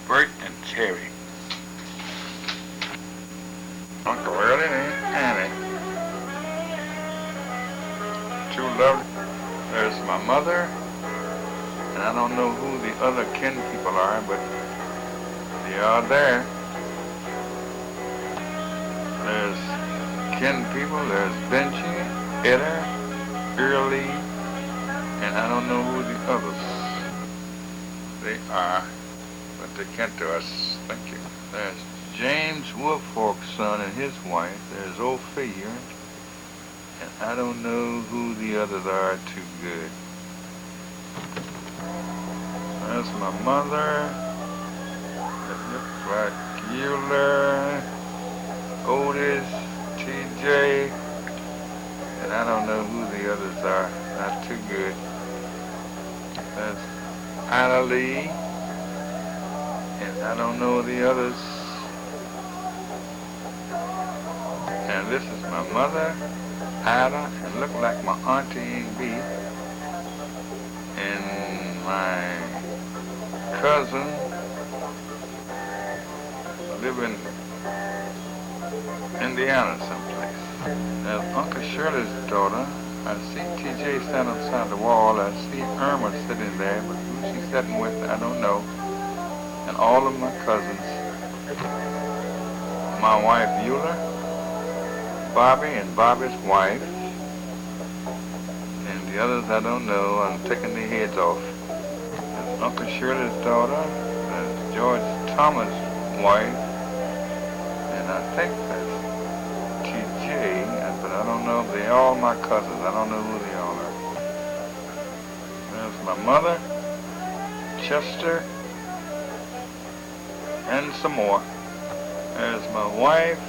Bert and Terry. Uncle Early and Annie. Two lovely. There's my mother, and I don't know who the other kin people are, but they are there. There's kin people, there's Benji, Etta, Early, and I don't know who the others they are, but they kin to us. Thank you. There's James Woodfork's son and his wife. There's Ophir, and I don't know who the others are too good. That's my mother. It looks like Euler, Otis, TJ, and I don't know who the others are. Not too good. That's Anna Lee, and I don't know the others. And this is my mother, Ada, and look like my auntie B, and my cousin live in Indiana someplace. There's Uncle Shirley's daughter. I see TJ standing outside the wall. I see Irma sitting there, but who she's sitting with, I don't know. And all of my cousins. My wife, Eula, Bobby and Bobby's wife, and the others I don't know. I'm taking their heads off. There's Uncle Shirley's daughter. There's George Thomas' wife, and I think that's TJ, but I don't know if they're all my cousins. I don't know who they all are. There's my mother, Chester, and some more. There's my wife,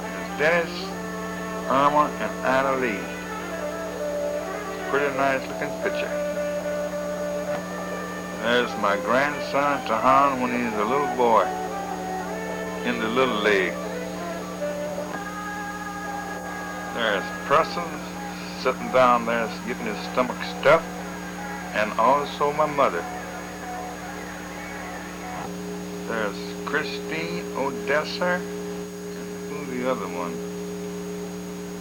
there's Dennis, Irma, and Anna Lee. Pretty nice looking picture. There's my grandson, Tahan, when he's a little boy, in the little league. There's Preston sitting down there getting his stomach stuffed, and also my mother. There's Christine Odessa, and who's the other one?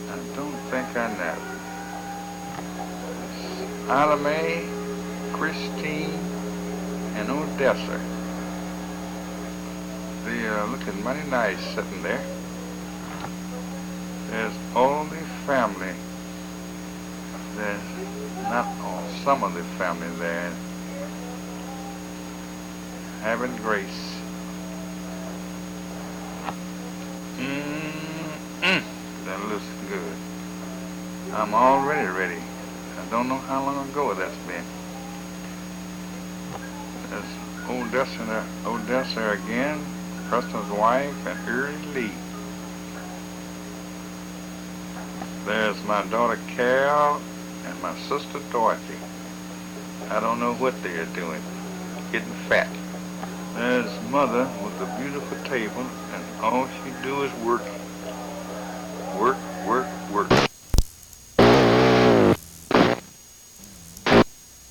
I don't think I know. It's Alame, Christine, and Odessa. They are looking mighty nice sitting there. There's all the family. There's not all, some of the family there. Having grace. That looks good. I'm already ready. I don't know how long ago that's been. There's Odessa again, Preston's wife, and Early Lee. There's my daughter Carol and my sister Dorothy. I don't know what they are doing. Getting fat. There's mother with a beautiful table, and all she do is work. Work, work, work.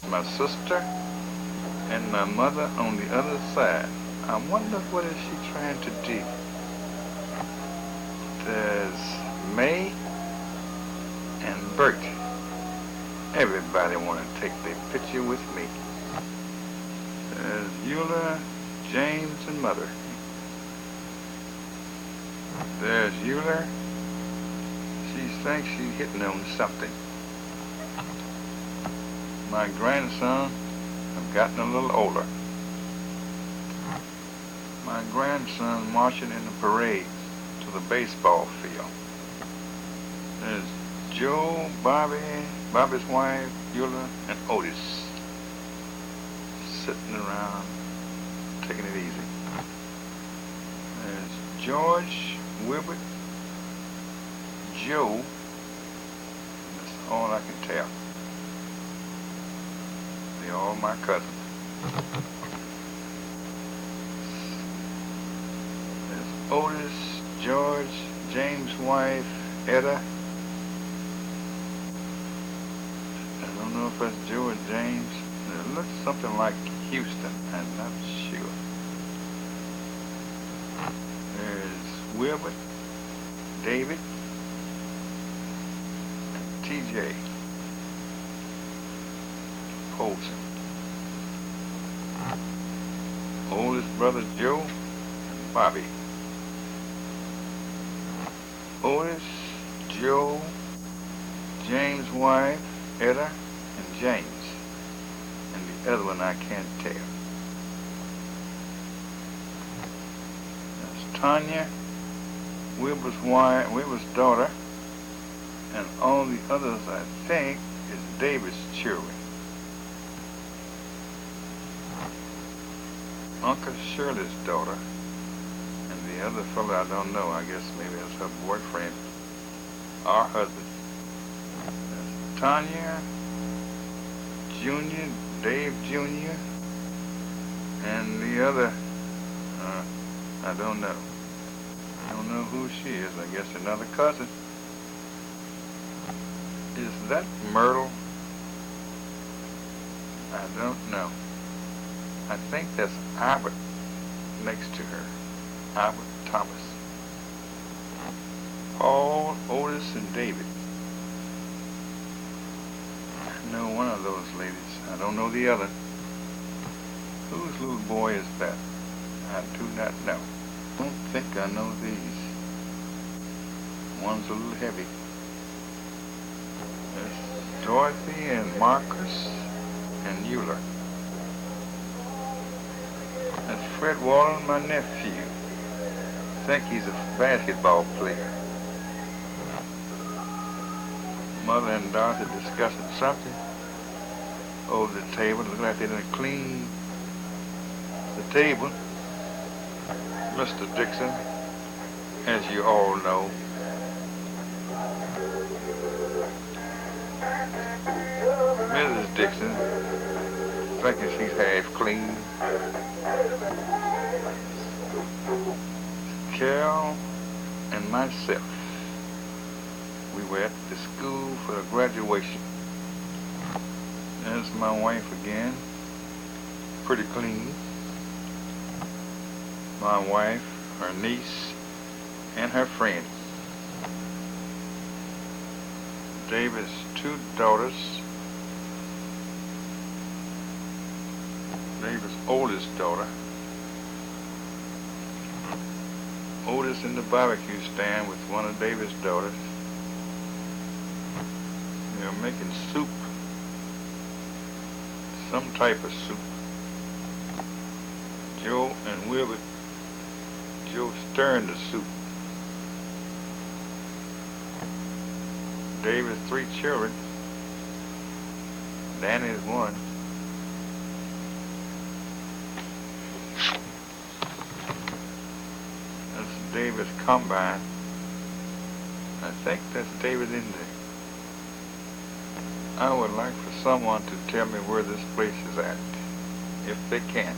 My sister and my mother on the other side. I wonder what is she trying to do. There's May and Bert. Everybody want to take their picture with me. There's Eula, James, and Mother. There's Eula. She thinks she's hitting on something. My grandson have gotten a little older. My grandson marching in the parade to the baseball field. There's Joe, Bobby's wife, Eula, and Otis sitting around taking it easy. There's George, Wilbert, Joe, and that's all I can tell. They're all my cousins. There's Otis, George, James' wife, Etta. I don't know if that's Joe or James. It looks something like Houston. I'm not sure. Wilbert, David, and TJ Polson. Oldest brother Joe and Bobby. Otis, Joe, James' wife, Etta, and James. And the other one I can't tell. That's Tanya, Wilbur's wife, Wilbur's daughter, and all the others I think is David's children. Uncle Shirley's daughter, and the other fellow I don't know, I guess maybe that's her boyfriend or husband. That's Tanya, Junior, Dave Jr., and the other, I don't know. I don't know who she is. I guess another cousin. Is that Myrtle? I don't know. I think that's Albert next to her. Albert Thomas. Paul, Otis, and David. I know one of those ladies. I don't know the other. Whose little boy is that? I do not know. I don't think I know these. One's a little heavy. There's Dorothy and Marcus and Euler. That's Fred Walton, my nephew. I think he's a basketball player. Mother and daughter discussing something over the table. Looks like they didn't clean the table. Mr. Dixon, as you all know. Mrs. Dixon, thinking she's half clean. Carol and myself, we were at the school for graduation. There's my wife again, pretty clean. My wife, her niece, and her friend. David's two daughters. David's oldest daughter. Otis in the barbecue stand with one of David's daughters. They're making soup. Some type of soup. Joe and Wilbert. Joe stirring the soup. David's three children. Danny's one. That's David's combine. I think that's David in there. I would like for someone to tell me where this place is at, if they can.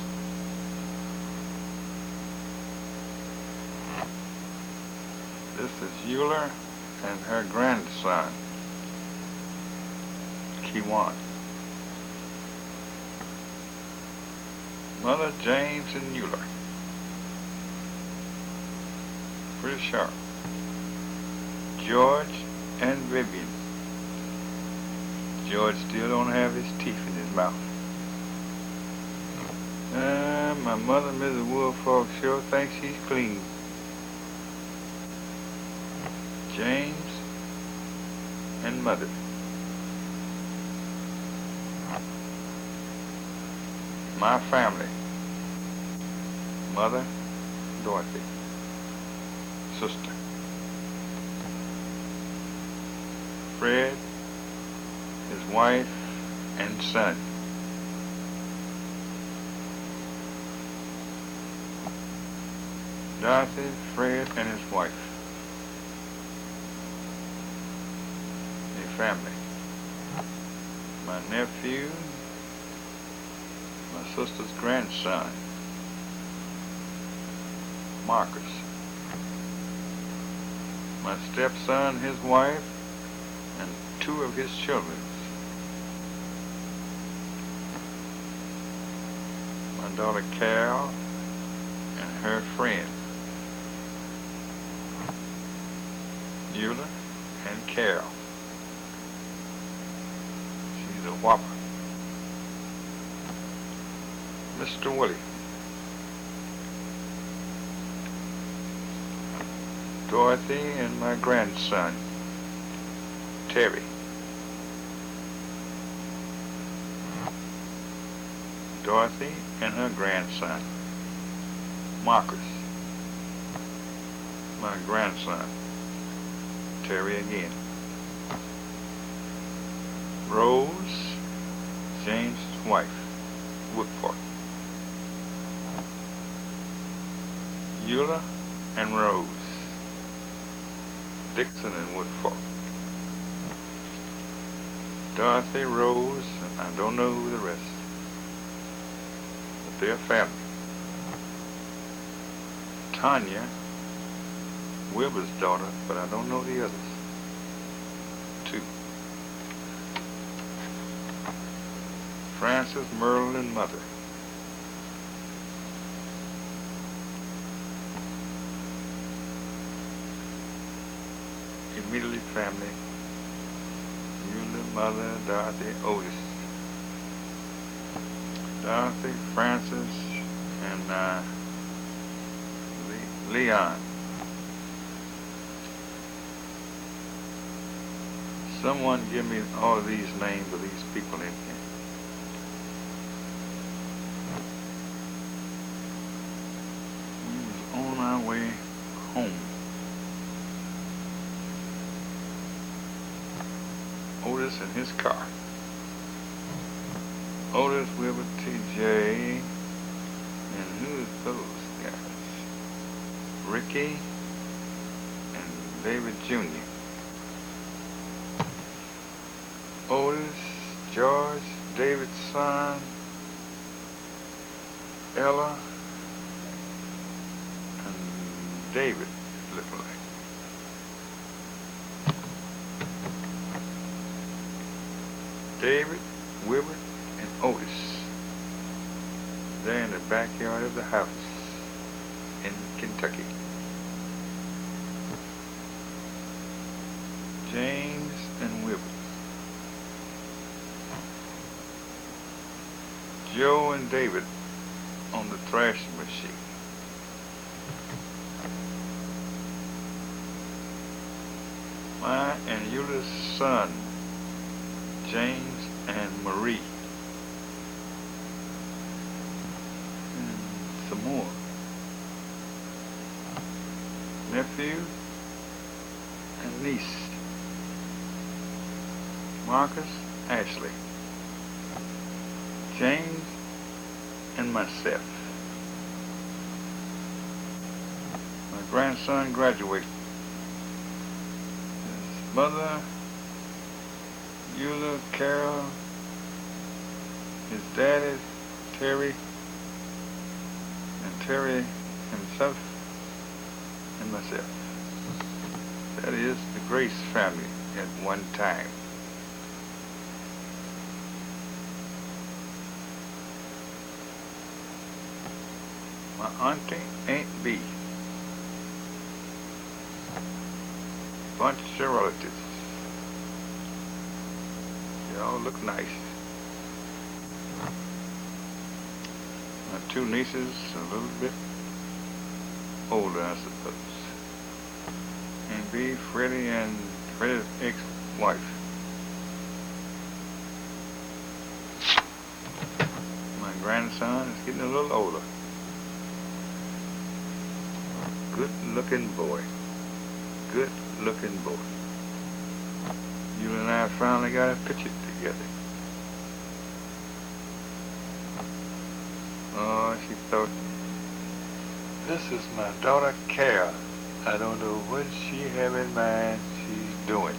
This is Euler and her grandson, Kiwan. Mother, James, and Euler. Pretty sharp. George and Vivian. George still don't have his teeth in his mouth. My mother, Mrs. Woolfolk, sure thinks she's clean. James and Mother. My family. Mother, Dorothy. Sister. Fred, his wife, and son. Dorothy, Fred, and his wife. Family. My nephew, my sister's grandson, Marcus. My stepson, his wife, and two of his children. My daughter Carol and her friend. Eula, and Carol. She's a whopper. Mr. Willie. Dorothy and my grandson, Terry. Dorothy and her grandson, Marcus. My grandson, Terry again. Rose, James' wife, Woodfork. Eula and Rose, Dixon and Woodfork. Dorothy, Rose, and I don't know who the rest. But they're family. Tanya, Wilbur's daughter, but I don't know the others. Two. Frances, Merle, and Mother. Immediately family. Eula, Mother, Dorothy, Otis. Dorothy, Frances, and Leon. Someone give me all of these names of these people in here. We was on our way home. Otis in his car. Otis, Wilbur, TJ, and who's those guys? Ricky and David Jr. Otis, George, David's son, Ella, and David, look like. David, Wilbur, and Otis. They're in the backyard of the house in Kentucky. James and Wilbur. Joe and David on the thrashing machine. My and Eula's son, James and Marie. And some more. Nephew and niece. Marcus, Ashley. James and myself. My grandson graduated. His mother, Eula, Carol, his daddy, Terry, and Terry himself, and myself. That is the Grace family at one time. My auntie, Aunt B. Bunch of relatives. They all look nice. My two nieces, a little bit older, I suppose. Aunt B, Freddie, and Freddie's ex-wife. My grandson is getting a little older. Good-looking boy. Good-looking boy. You and I finally got a picture together. Oh, she thought, this is my daughter, Carol. I don't know what she have in mind she's doing.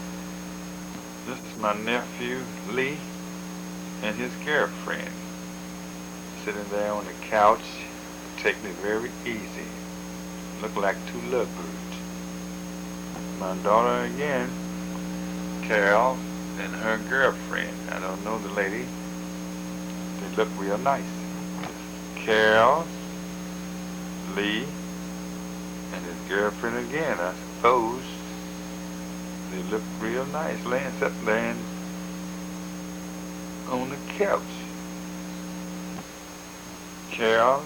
This is my nephew, Lee, and his girlfriend. Sitting there on the couch, taking it very easy. Look like two lovebirds. My daughter again, Carol, and her girlfriend. I don't know the lady. They look real nice. Carol, Lee, and his girlfriend again, I suppose. They look real nice sitting there on the couch. Carol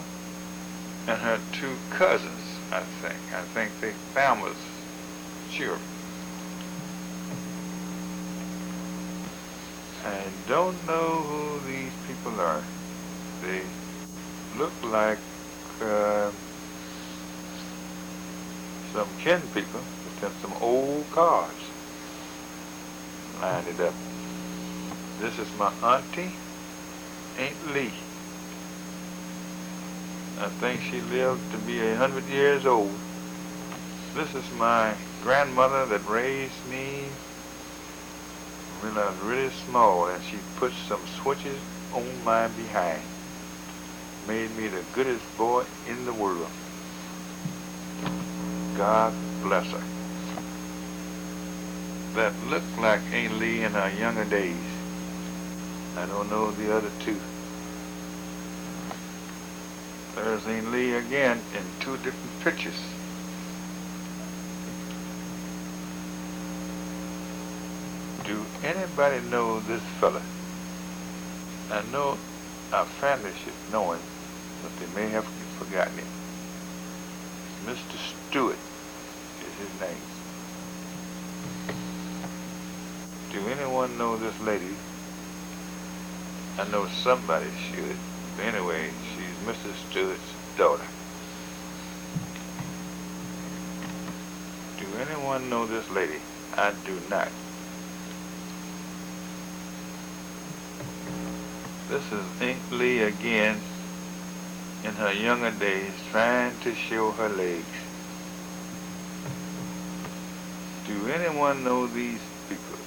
and her two cousins, I think. I think they families, children. I don't know who these people are. They look like some kin people with some old cars lined it up. This is my auntie, Aunt Lee. I think she lived to be 100 years old. This is my grandmother that raised me when I was really small, and she put some switches on my behind. Made me the goodest boy in the world. God bless her. That looked like Aunt Lee in her younger days. I don't know the other two. There's Aunt Lee again in two different pictures. Do anybody know this fella? I know our family should know him, but they may have forgotten him. Mr. Stewart is his name. Do anyone know this lady? I know somebody should. But anyway, she's Mr. Stewart's daughter. Do anyone know this lady? I do not. This is Aunt Lee again in her younger days, trying to show her legs. Do anyone know these people?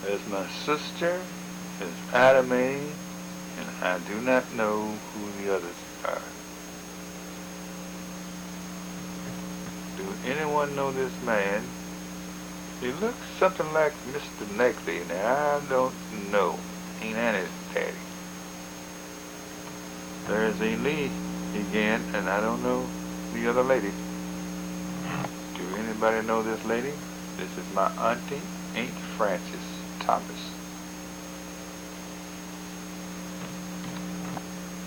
There's my sister, there's Ida Mae, and I do not know who the others are. Do anyone know this man? He looks something like Mr. Neckley. Now, I don't know. Ain't Annie's daddy. There's Aunt Lee again, and I don't know the other lady. Do anybody know this lady? This is my auntie, Aunt Frances Thomas.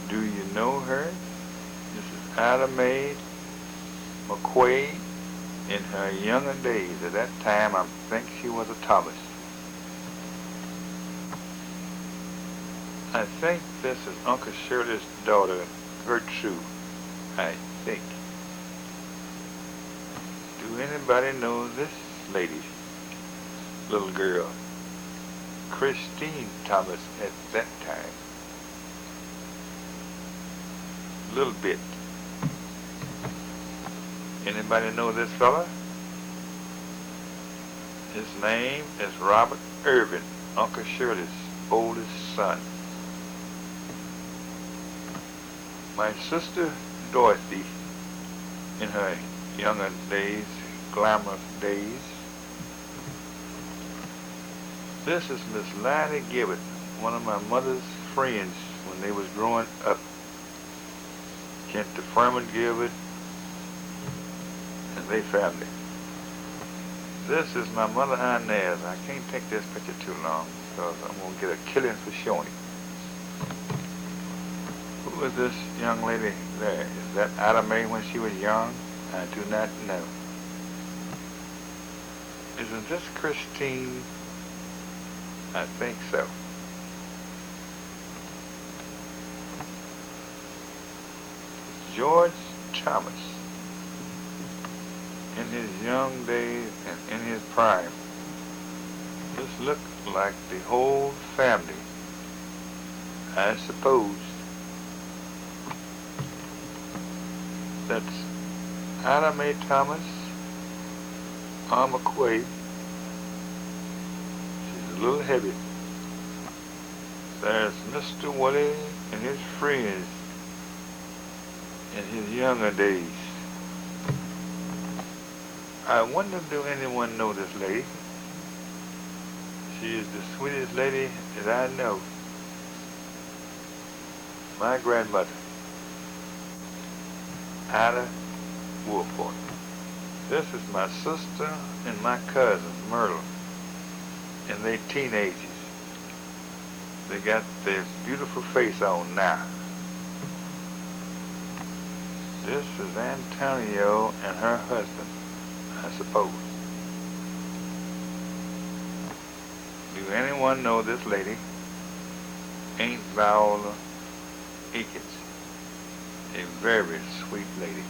Do you know her? This is Ida Mae McQuaid in her younger days. At that time, I think she was a Thomas. I think this is Uncle Shirley's daughter, Gertrude, I think. Do anybody know this lady, little girl? Christine Thomas at that time. Little bit. Anybody know this fella? His name is Robert Irvin, Uncle Shirley's oldest son. My sister Dorothy, in her younger days, glamorous days. This is Miss Lottie Gibbet, one of my mother's friends when they was growing up. Kent the Furman Gibbet and they family. This is my mother Inez. I can't take this picture too long because I'm going to get a killing for showing it. Who is this young lady there? Is that Ida Mae when she was young? I do not know. Isn't this Christine? I think so. George Thomas, in his young days and in his prime. This looked like the whole family, I suppose. That's Ida Mae Thomas, Alma McQuaid. She's a little heavy. There's Mr. Willie and his friends in his younger days. I wonder, do anyone know this lady? She is the sweetest lady that I know. My grandmother, Ada Woolport. This is my sister and my cousin, Myrtle, and they teenagers. They got this beautiful face on now. This is Antonio and her husband, I suppose. Do anyone know this lady? Aunt Viola Eakins. A very sweet lady,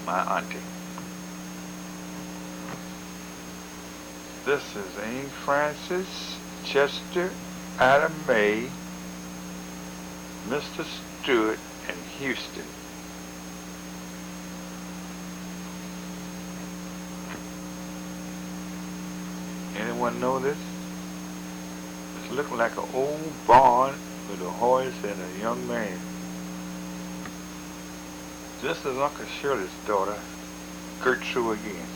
my auntie. This is Aunt Frances, Chester, Adam May, Mr. Stewart, and Houston. Anyone know this? It's looking like an old barn with a horse and a young man. This is Uncle Shirley's daughter, Gertrude again.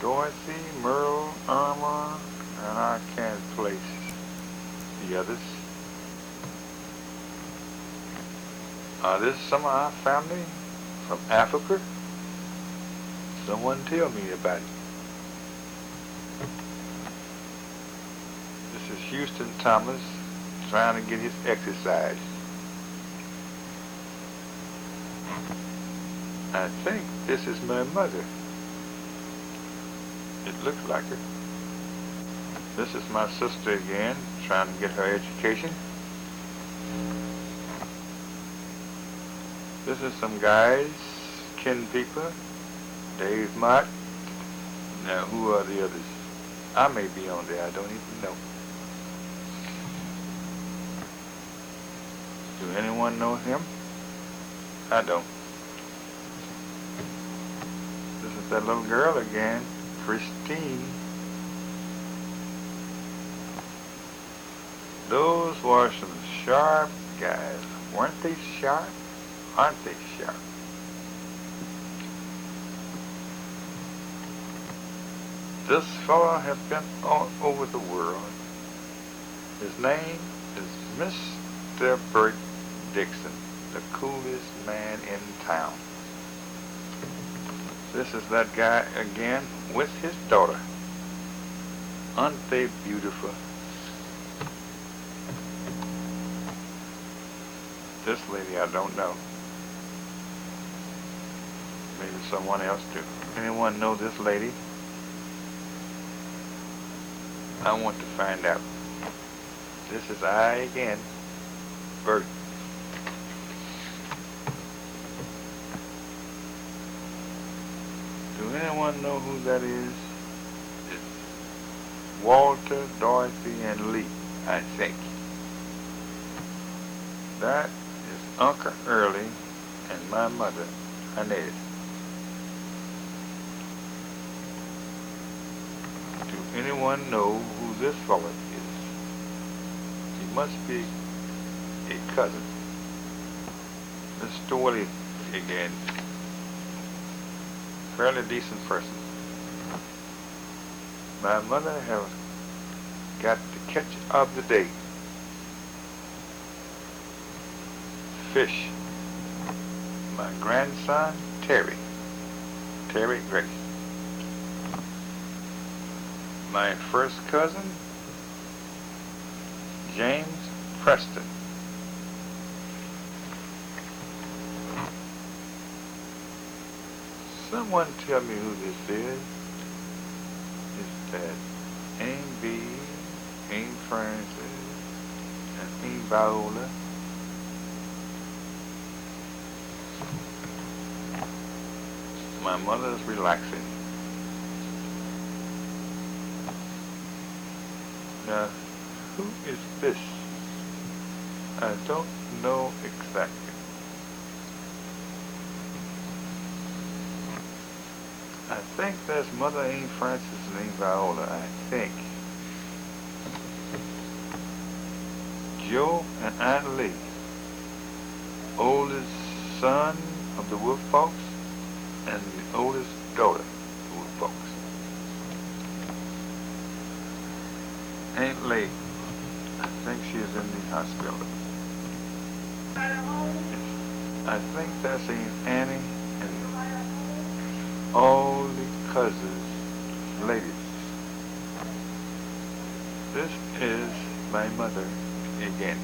Dorothy, Merle, Irma, and I can't place the others. This is some of our family from Africa. Someone tell me about it. This is Houston Thomas trying to get his exercise. I think this is my mother. It looks like her. This is my sister again, trying to get her education. This is some guys, kin people, Dave Mott. Now, who are the others? I may be on there, I don't even know. Do anyone know him? I don't. This is that little girl again, Christine. Those were some sharp guys. Weren't they sharp? Aren't they sharp? This fellow has been all over the world. His name is Mr. Bert Dixon, the coolest man in town. This is that guy again with his daughter. Aren't they beautiful? This lady I don't know. Maybe someone else do. Anyone know this lady? I want to find out. This is I again, Bert. Do anyone know who that is? It's Walter, Dorothy, and Lee, I think. That is Uncle Early and my mother, Annette. Do anyone know who this fellow is? He must be a cousin. Mr. Willie again. Fairly decent person. My mother has got the catch of the day. Fish. My grandson, Terry Grace. My first cousin, James Preston. Someone tell me who this is. It's that Aunt B, Aunt Frances, and Aunt Viola. My mother's relaxing. Now, who is this? I don't know exactly. I think that's Mother Aunt Frances and Aunt Viola, I think. Joe and Aunt Lee, oldest son of the Wolf folks and the oldest daughter of the Wolf folks. Aunt Lee, I think she is in the hospital. I think that's Aunt Annie and all the cousins, ladies. This is my mother again.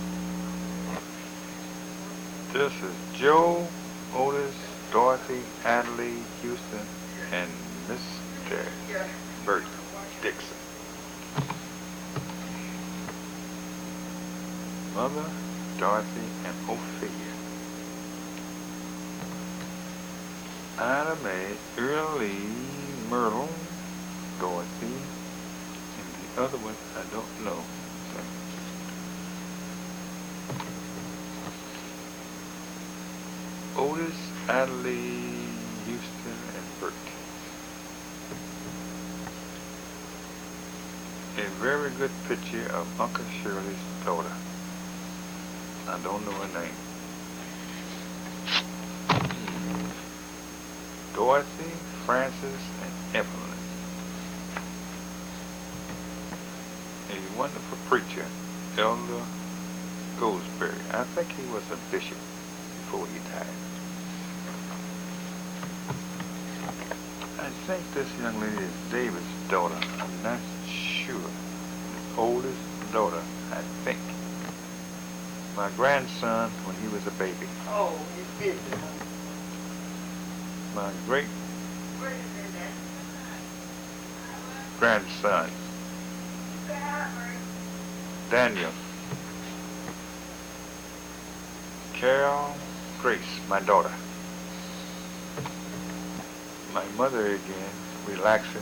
This is Joe, Otis, Dorothy, Adelaide, Houston, and Mr. Berts Dixon. Mother, Dorothy, and Ophelia. Ida Mae, Early, Myrtle, Dorothy, and the other one I don't know. So. Otis, Adelaide, Houston, and Bert. A very good picture of Uncle Shirley's daughter. I don't know her name. Dorothy, Frances, and Evelyn. A wonderful preacher, Elder Goldsberry. I think he was a bishop before he died. I think this young lady is David's daughter. I'm not sure. His oldest daughter, I think. My grandson when he was a baby. Oh, it is. My great grandson, Daniel, Carol, Grace, my daughter. My mother again, relaxing.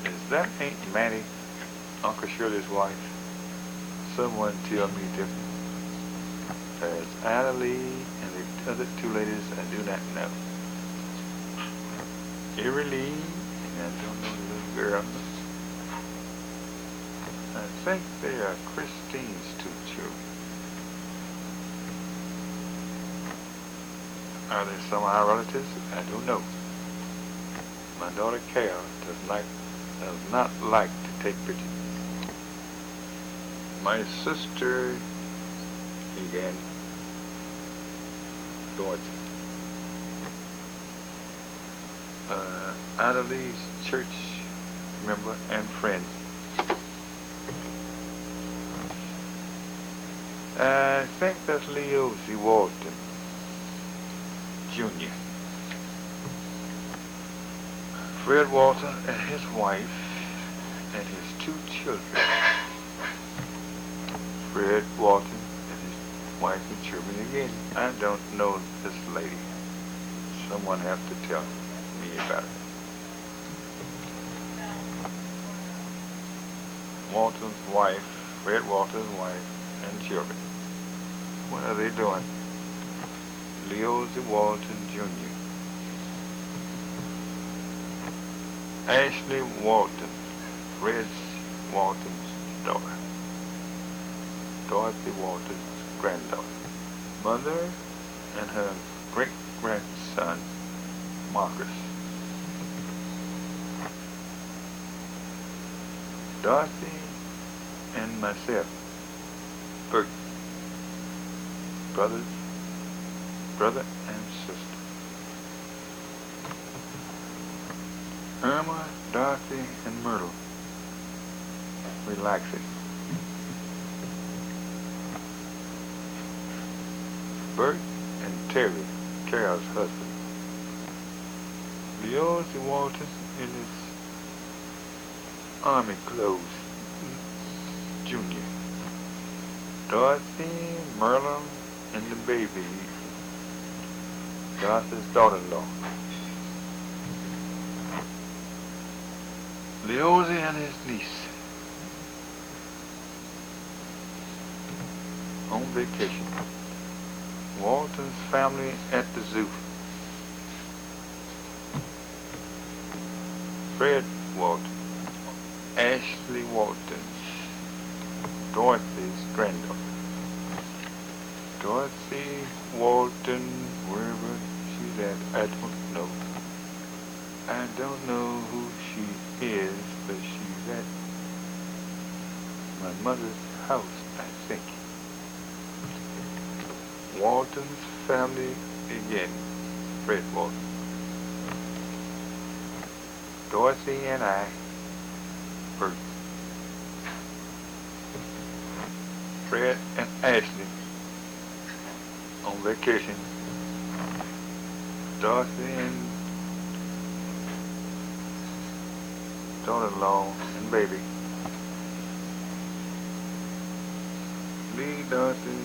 Is that Aunt Mattie, Uncle Shirley's wife? Someone tell me different. There's Adelaide and the other two ladies I do not know. Lee, I don't know the little girl. I think they are Christine's two children. Are they some of our relatives? I don't know. My daughter Carol does not like to take pictures. My sister began Dorothy. Adelaide's church member and friend. I think that's Leo Z. Walton, Jr. Fred Walton and his wife and his two children. Fred Walton and his wife and children again. I don't know this lady. Someone has to tell me about it. Walton's wife, Fred Walton's wife, and children. What are they doing? Leo Z. Walton, Jr. Ashley Walton, Fred Walton's daughter. Dorothy Walton's granddaughter. Mother and her great-grandson, Marcus. Dorothy and myself, Bert, brother and sister. Irma, Dorothy, and Myrtle, relaxing. Bert and Terry, Carol's husband. Leo Z. Walton in his army clothes, Junior. Dorothy, Merlin, and the baby, Dorothy's daughter-in-law. Leozie and his niece on vacation. Walton's family at the zoo. Fred Walton, Ashley Walton, Dorothy's granddaughter. Dorothy Walton, wherever she's at, I don't know. I don't know who she is, but she's at my mother's house, I think. Walton's family again. Fred Walton. Dorothy and I, Berts. Fred and Ashley on vacation. Dorothy and daughter-in-law and baby. Lee, Dorothy,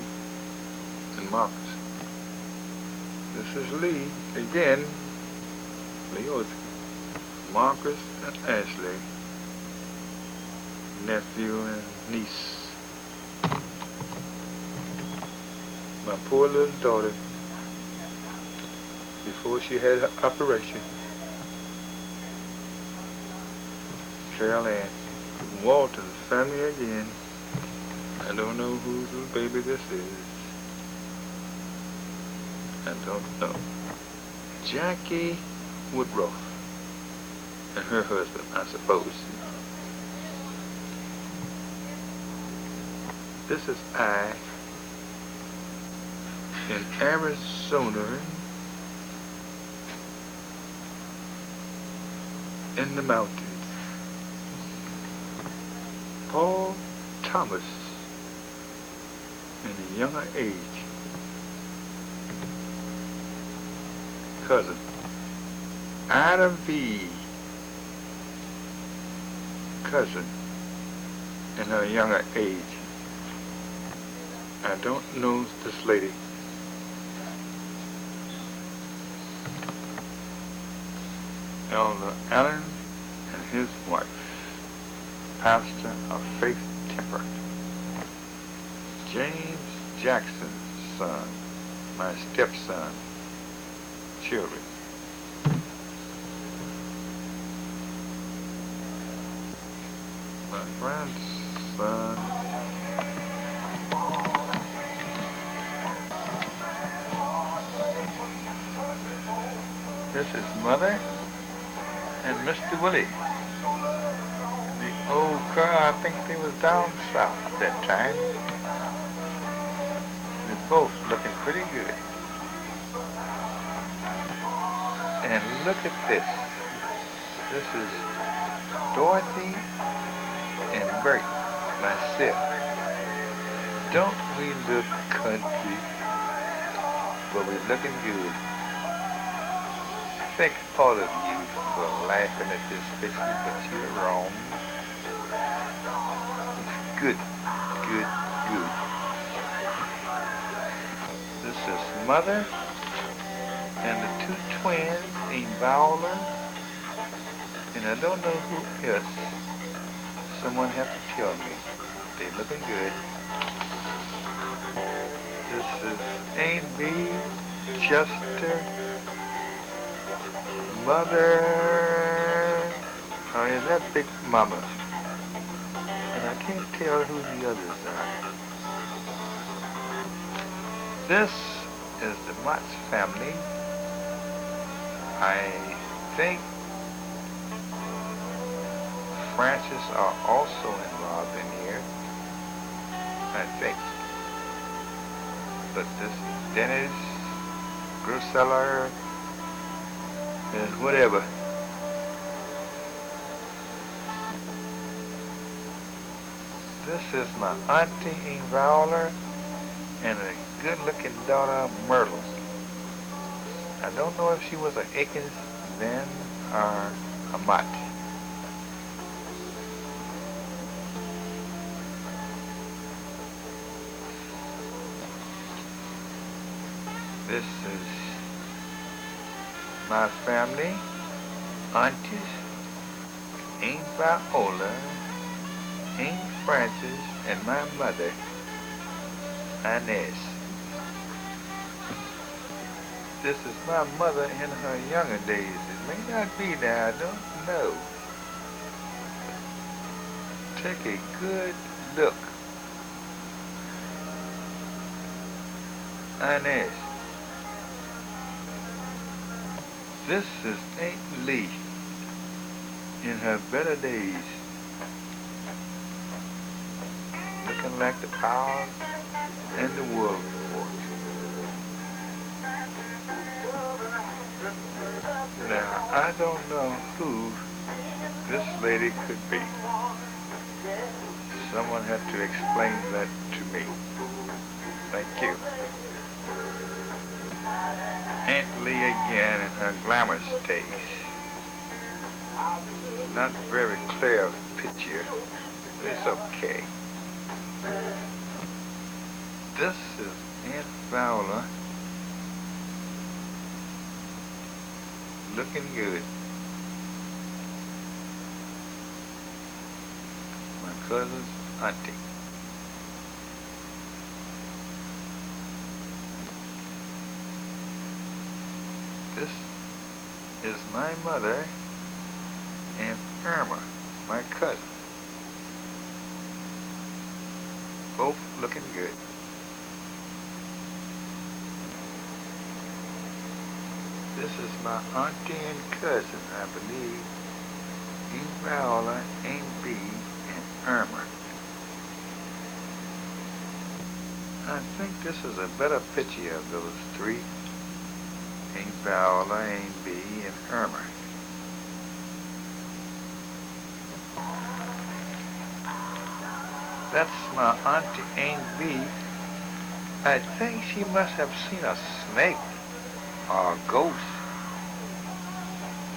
and Marcus. This is Lee again. Leo's Marcus and Ashley, nephew and niece. My poor little daughter, before she had her operation, Carol Ann. Walton's family again. I don't know whose little baby this is. I don't know. Jackie Woodruff and her husband, I suppose. This is I in Arizona, in the mountains. Paul Thomas, in a younger age. Cousin Ida V, cousin, in her younger age. I don't know this lady. Elder Allen and his wife, pastor of Faith Temperate. James Jackson's son, my stepson, children. My grandson, this is Mother and Mr. Willie. The old car, I think they was down south at that time. They're both looking pretty good. And look at this. This is Dorothy and Bert, myself. Don't we look country? But we're looking good. Thank all of you for laughing at this picture, but you're wrong. It's good, good, good. This is Mother and the two twins named Bowler, and I don't know who else. Someone have to tell me. They looking good. This is Aunt B, Chester, Mother, oh yeah, that Big Mama. And I can't tell who the others are. This is the Motts family. I think Francis are also involved in here. I think. But this is Dennis, Grusseller, and whatever. This is my auntie Fowler and a good-looking daughter Myrtle. I don't know if she was an Akins then or a Mott. This is my family, aunties, Aunt Viola, Aunt Frances, and my mother, Inez. This is my mother in her younger days. It may not be now, I don't know. Take a good look. Inez. This is Aunt Lee in her better days. looking like the powers and the wolf force. Now, I don't know who this lady could be. Someone had to explain that to me. Thank you. Aunt Lee again in her glamour stage. Not very clear picture, but it's okay. This is Aunt Fowler looking good. My cousin's auntie. This is my mother and Irma, my cousin. Both looking good. This is my auntie and cousin, I believe. Aunt Viola, Aunt B, and Irma. I think this is a better picture of those three. Aunt Viola, Aunt B, and Irma. That's my auntie Aunt B. I think she must have seen a snake or a ghost.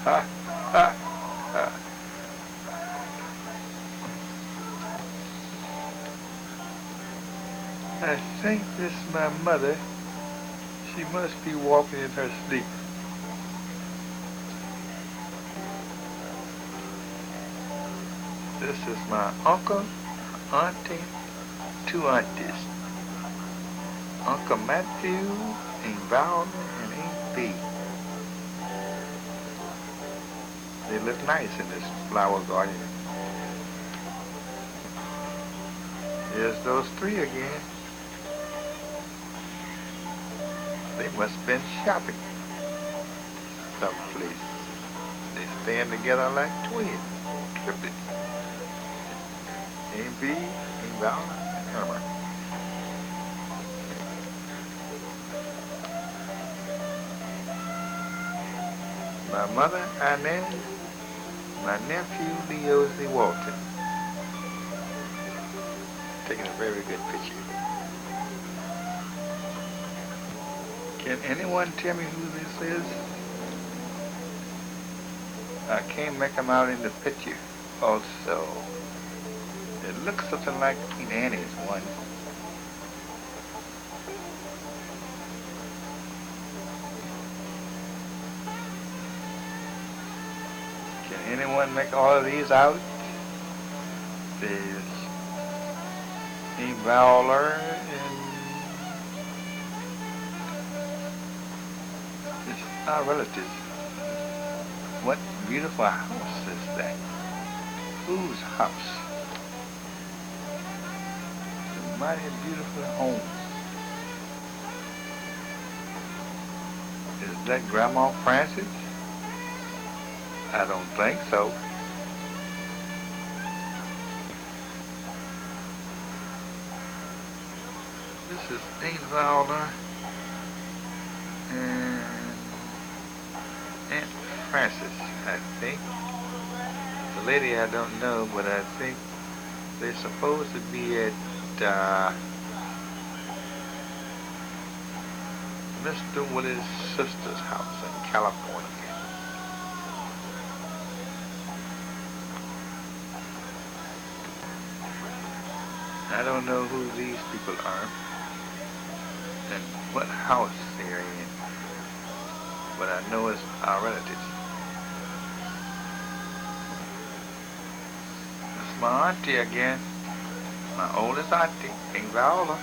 Ha, ha, ha. I think this is my mother. She must be walking in her sleep. This is my uncle, auntie, two aunties. Uncle Matthew, Aunt Walton, and Aunt B. They look nice in this flower garden. Here's those three again. They must have been shopping someplace. They stand together like twins, triplets. Aunt B, Aunt Walton, and Irma. My mother, Inez, my nephew, Leozie Walton. Taking a very good picture. Can anyone tell me who this is? I can't make them out in the picture. Also, it looks something like Queen Anne's one. Can anyone make all of these out? There's Aunt Viola and it's our relatives. What beautiful house is that? Whose house? It's a mighty beautiful home. Is that Grandma Francis? I don't think so. This is Aunt Viola and Aunt Francis, I think. The lady I don't know, but I think they're supposed to be at Mr. Willie's sister's house in California. I don't know who these people are and what house they're in, but I know it's our relatives. It's my auntie again, my oldest auntie, Aunt Viola.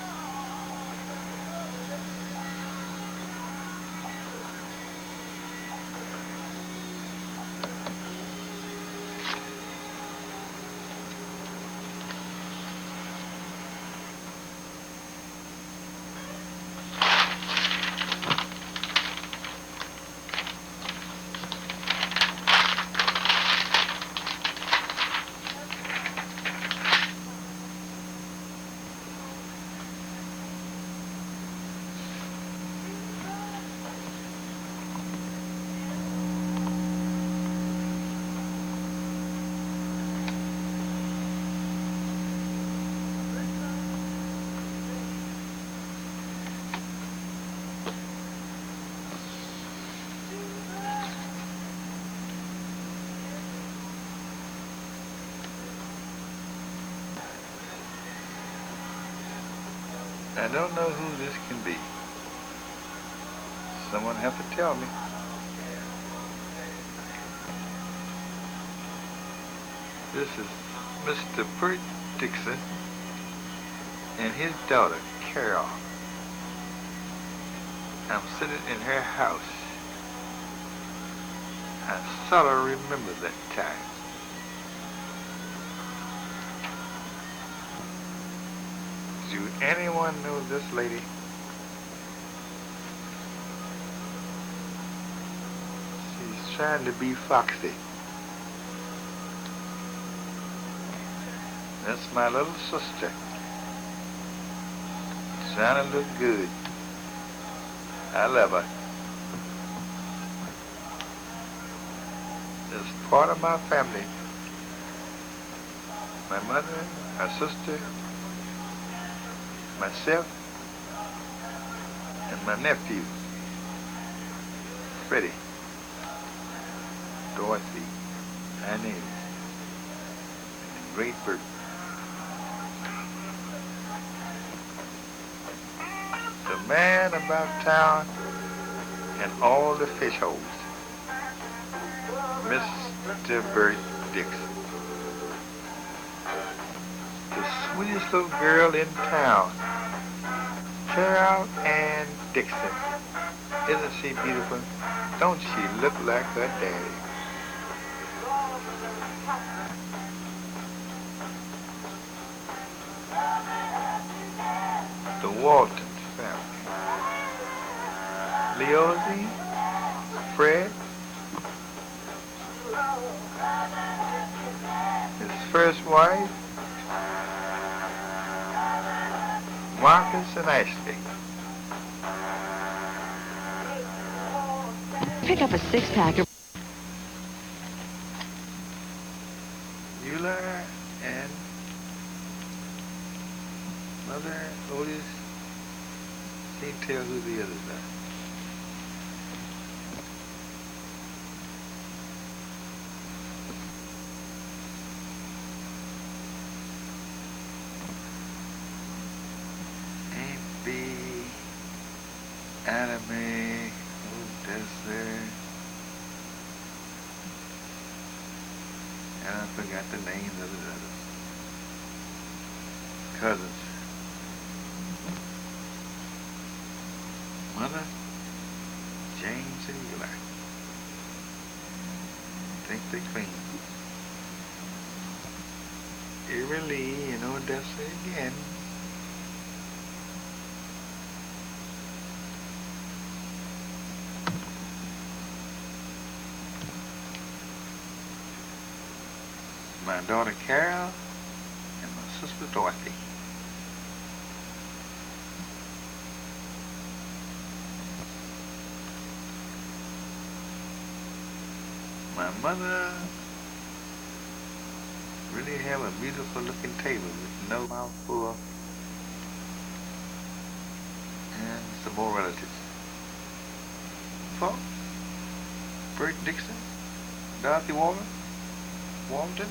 I don't know who this can be. Someone have to tell me. This is Mr. Bert Dixon and his daughter, Carol. I'm sitting in her house. I sort of remember that time. Do anyone know this lady? She's trying to be foxy. That's my little sister. Trying to look good. I love her. It's part of my family. My mother, my sister, myself, and my nephew, Freddie, Dorothy, Inez, and Great Bert. The man about town and all the fish holes, Mr. Bert Dixon. The sweetest little girl in town, Carol Ann Dixon. Isn't she beautiful? Don't she look like her daddy? The Walton family. Leozie, Fred, his first wife, Marcus and Ashley. Pick up a six-pack. Eula and Mother Otis. Can't tell who the others are. Anime, who's there? And I forgot the names of the others. Cousins. Mother, James and Eli. Think they clean. Avery Lee and Odessa again. My daughter Carol and my sister Dorothy. My mother really have a beautiful looking table with no mouthful and some more relatives. Falk, Bert Dixon, Dorothy Walton,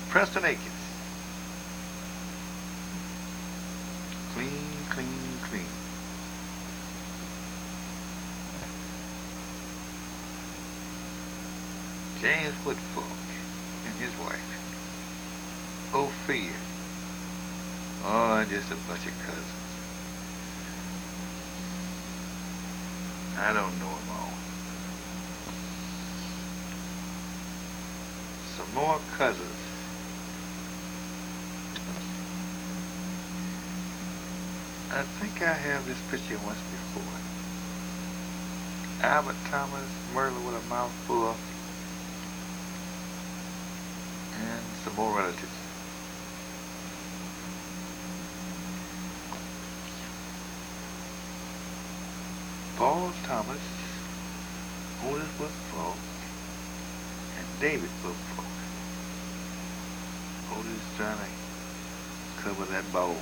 Preston Akins. Clean, clean, clean. James Woodfolk and his wife, Ophia. Oh, just a bunch of cousins. I don't know them all. Some more cousins. I think I have this picture once before. Albert Thomas, Merle with a mouthful, and some more relatives. Paul Thomas, Otis Woodfolk, and David Woodfolk. Otis trying to cover that bowl.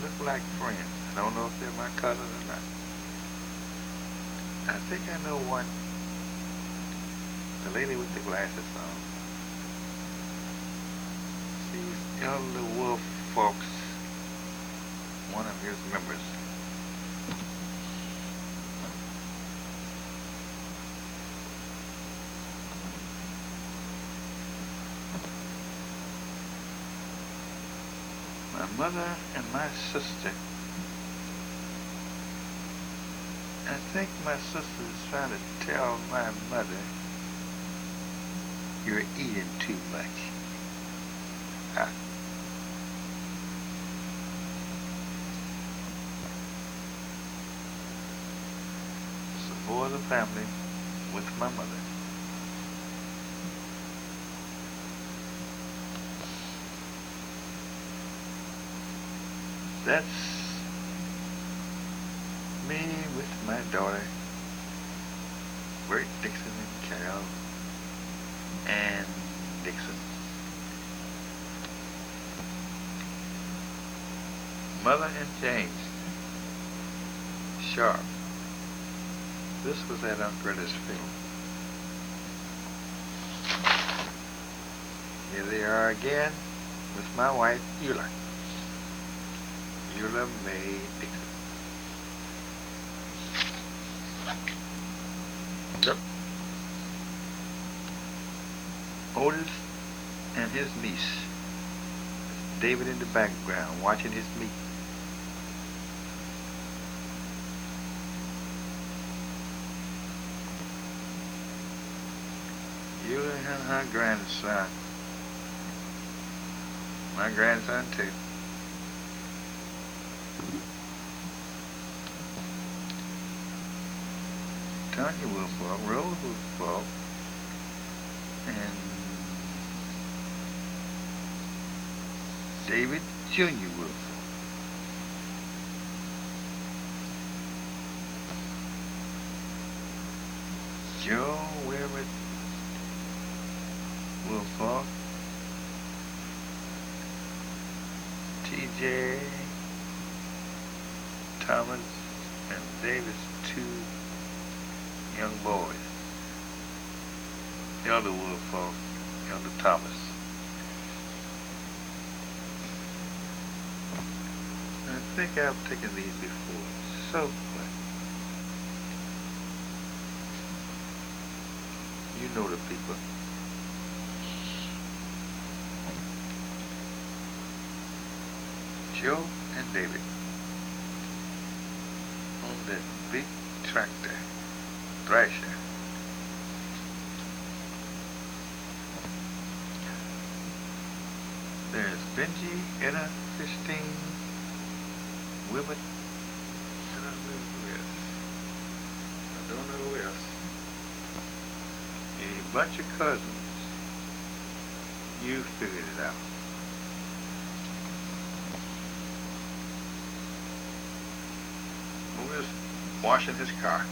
Look like friends. I don't know if they're my cousins or not. I think I know one. The lady with the glasses on. She's Elder Wolf Fox, one of his members. My mother and my sister. I think my sister is trying to tell my mother, you're eating too much. Huh? Some more of the family with my mother. That's me with my daughter, Bert, Dixon, and Carol, and Dixon. Mother and James. Sharp. This was at Aunt Greta's funeral. Here they are again with my wife, Eula. Eula May Dixon. Yep. Otis and his niece. David in the background watching his meat. Eula and her grandson. My grandson too. Tanya Wolfwalk, Rose Wolfwalk, and David Jr. Wolfwalk. Joe Wilbert Wolfwalk, T.J. Thomas, and David's two young boys. Elder Wolfwalk, Elder Thomas. I think I've taken these before. So fun. You know the people. Joe and David on that big tractor, thrasher. There's Benji, Etta, Christine, Wilbert, and I don't know who else. I don't know who else. A bunch of cousins. You figured it out. Who is washing his car?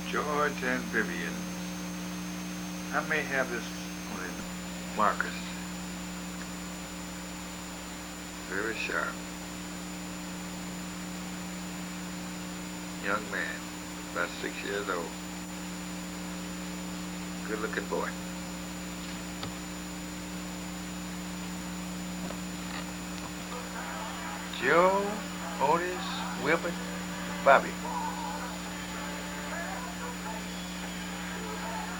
George and Vivian. I may have this on in markers. Very sharp. Young man, about 6 years old. Good looking boy. Joe, Otis, Wilbert, Bobby.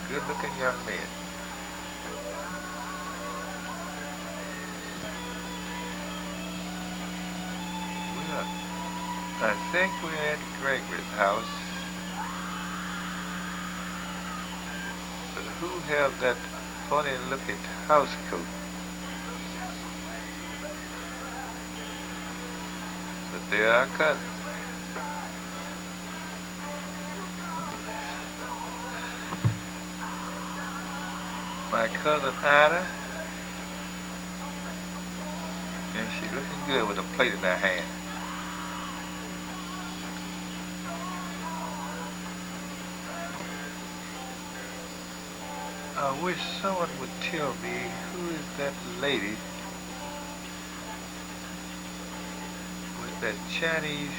Good looking young men. I think we're at Gregory's house. But who has that funny looking house coat? But they are cousins. My cousin Ida, and she's looking good with a plate in her hand. I wish someone would tell me who is that lady with that Chinese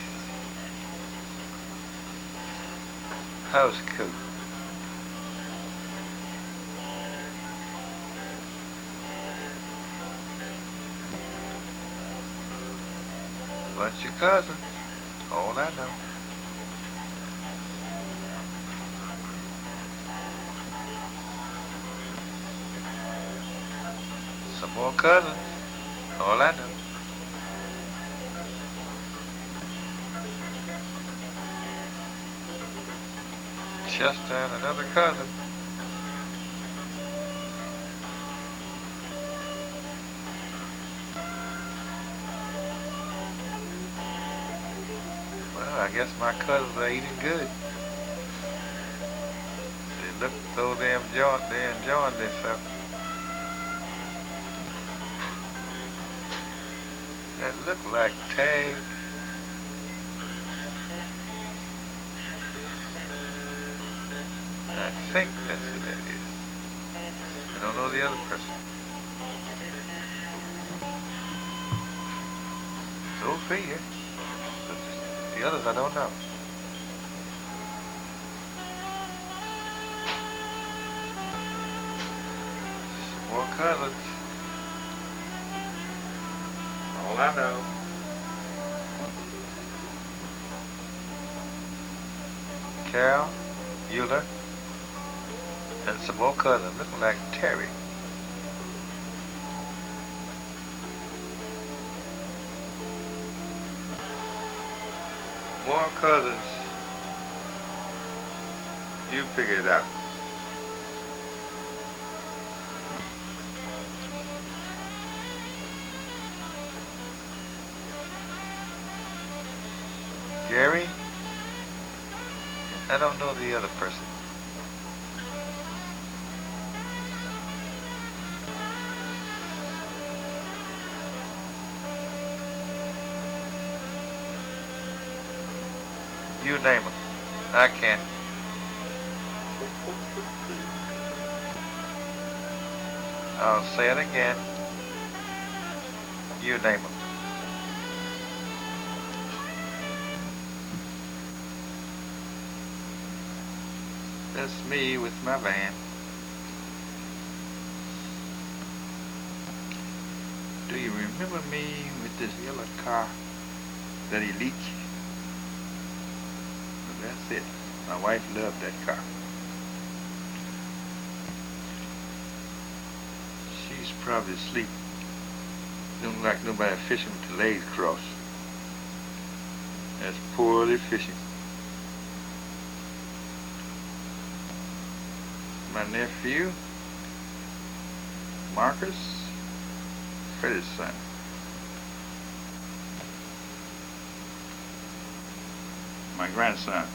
house coat. Bunch of cousins, all I know. Some more cousins, all I know. Chester and another cousin. Well, I guess my cousins are eating good. They look so damn they enjoying themselves. That look like tag. I think that's who that is. I don't know the other person. So figure. The others I don't know. Some more cousins. All I know. Carol, Euler, and some more cousins looking like Terry. More cousins. You figure it out. Gary? I don't know the other person. You name them. I can't. I'll say it again. You name them. That's me with my van. Do you remember me with this yellow car that Elite? Well, that's it. My wife loved that car. She's probably asleep. Don't like nobody fishing with the legs crossed. That's poorly fishing. My nephew, Marcus, Freddie's son. My grandson,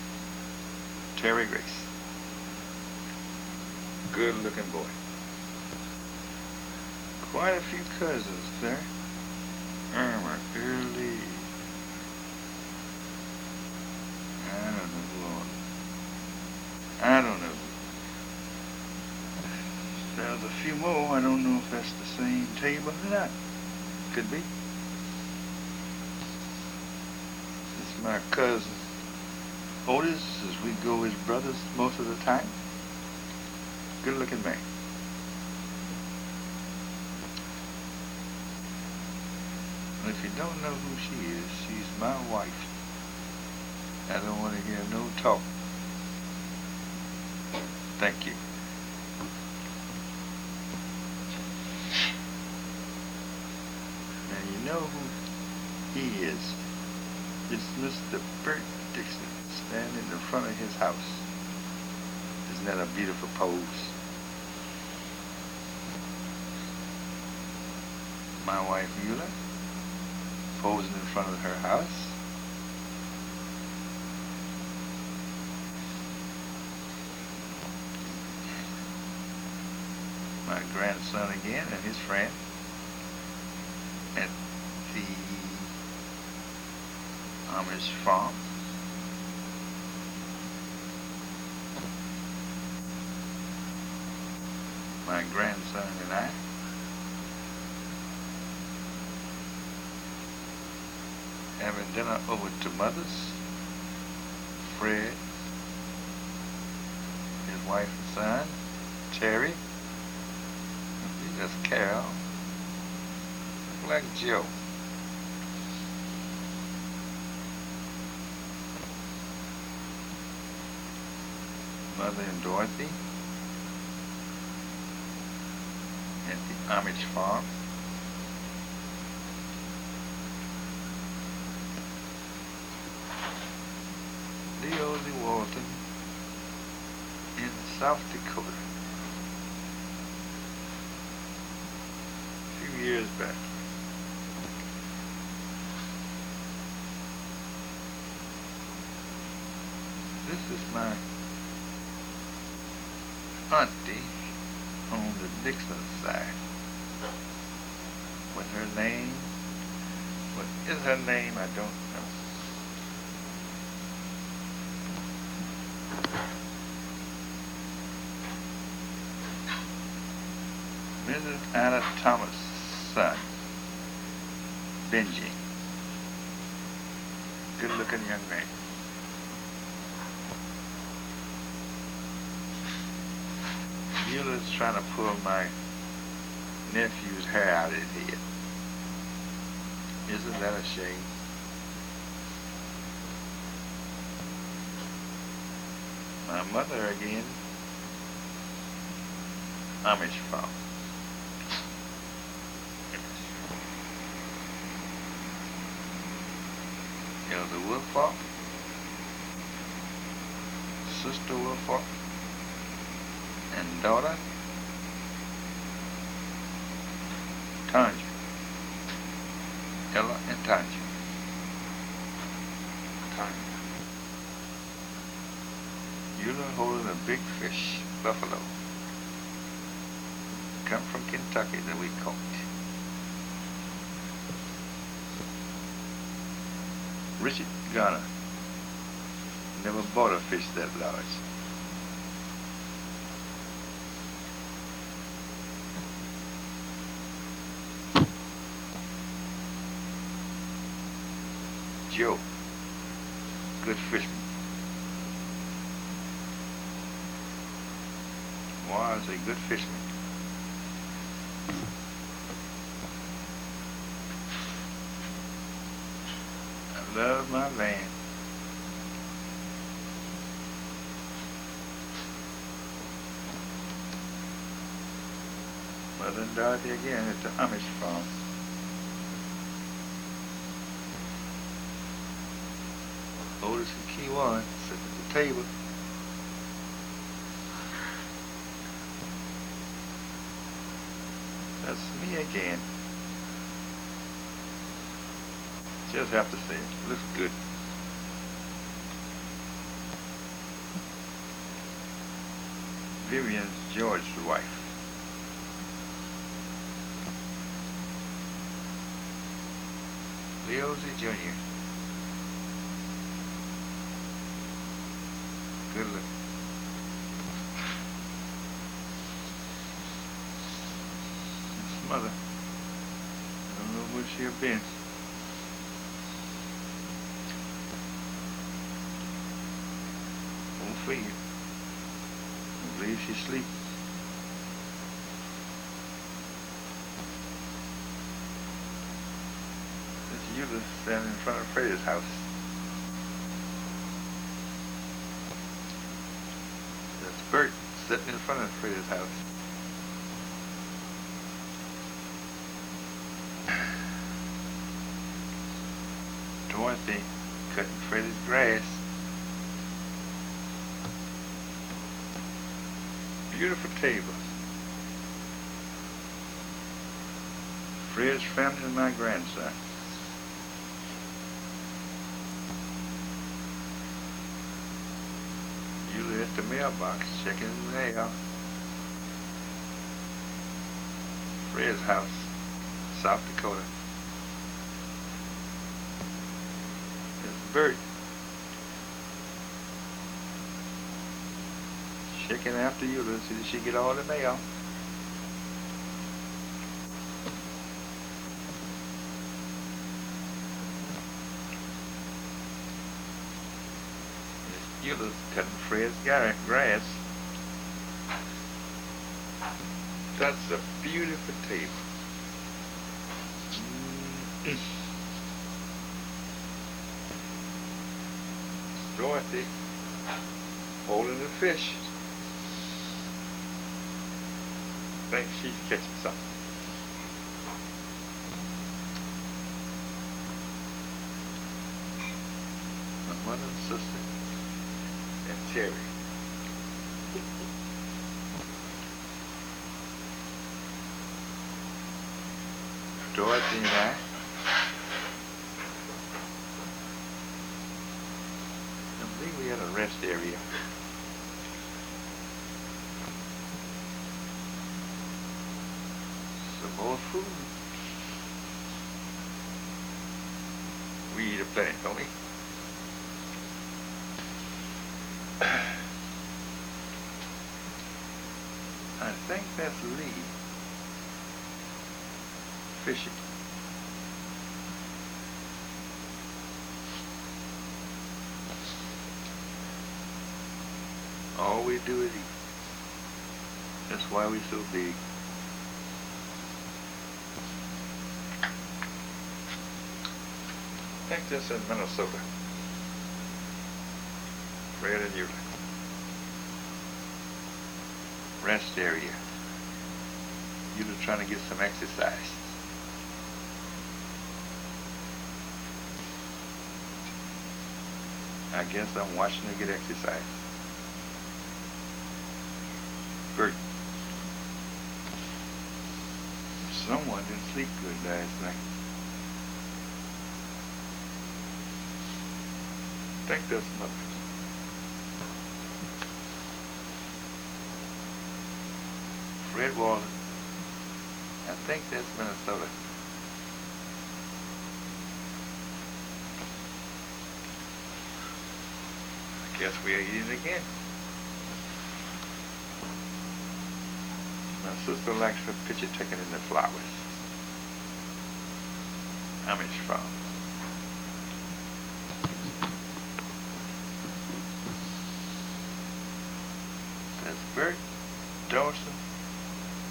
Terry Grace. Good looking boy. Quite a few cousins there. Irma, early. I don't know, Lord. I don't know. There's a few more. I don't know if that's the same table or not. Could be. This is my cousin Otis, as we go as brothers most of the time. Good looking man. And if you don't know who she is, she's my wife. I don't want to hear no talk. Thank you. Now you know who he is. It's Mr. Bert Dixon standing in front of his house. Isn't that a beautiful pose? My wife Eula posing in front of her house. My grandson again and his friend at the Amish farm. My grandson and I. Having dinner over to Mother's, Fred, wife and son, Terry. She just Carol. Look like Joe. Mother and Dorothy at the Amish farm. Leozie Walton in South Dakota a few years back. This is my auntie on the Dixon side. What's her name? What is her name? I don't know. Mrs. Anna Thomas' son, Benji. Good looking young man. Eula's trying to pull my nephew's hair out of his head. Isn't that a shame? My mother again, Amish farm. Elder Woodfork, Sister Woodfork, and daughter, Tanya, Ella and Tanya. Eula holding a big fish, buffalo, come from Kentucky that we caught. Richard Garner never bought a fish that large. Joe, good fisherman. Was a good fisherman. I love my van. Mother and Dorothy again at the Amish farm. Otis and Key One sitting at the table. That's me again. Just have to say it. Looks good. Vivian's George's wife. Leozie Jr. Good look. His mother. I don't know where she have been. Won't figure. I believe she's asleep. This Eula standing in front of Freda's house. That's Bert sitting in front of Freda's house. Dorothy cutting Freda's grass. Beautiful tables. Fred's family and my grandson. Usually at the mailbox checking the mail. Fred's house, South Dakota. There's Bert. Checking after Eula, see that she get all the mail. Eula's cutting Fred's grass. That's a beautiful table. Dorothy holding the fish. Think she's catching something. My mother and sister and Terry. Dorothy and I. I believe we had a rest area. Some more food. We eat a plenty, don't we? I think that's Lee fishing. All we do is eat. That's why we're so big. I think that's in Minnesota. Fred and Eula. Rest area. Eula trying to get some exercise. I guess I'm watching her get exercise. Bert. Someone didn't sleep good last night. I think that's Mother. Fred Walton. I think that's Minnesota. I guess we are eating again. My sister likes her picture taken in the flowers. Amish farm. That's Bert, Dawson,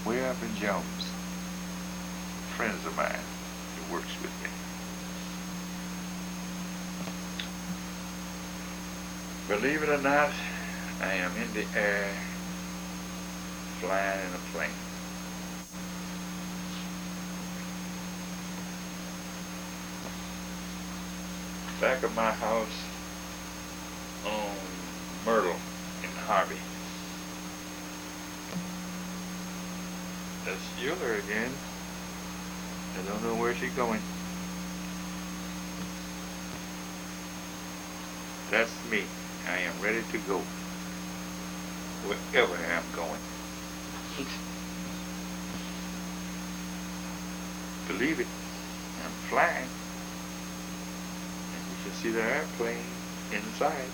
way up in Jones. Friends of mine who works with me. Believe it or not, I am in the air, flying in a plane. Back of my house on Myrtle in Harvey. That's Euler again. I don't know where she's going. That's me. I am ready to go wherever I'm going. Believe it, I'm flying. And you can see the airplane inside.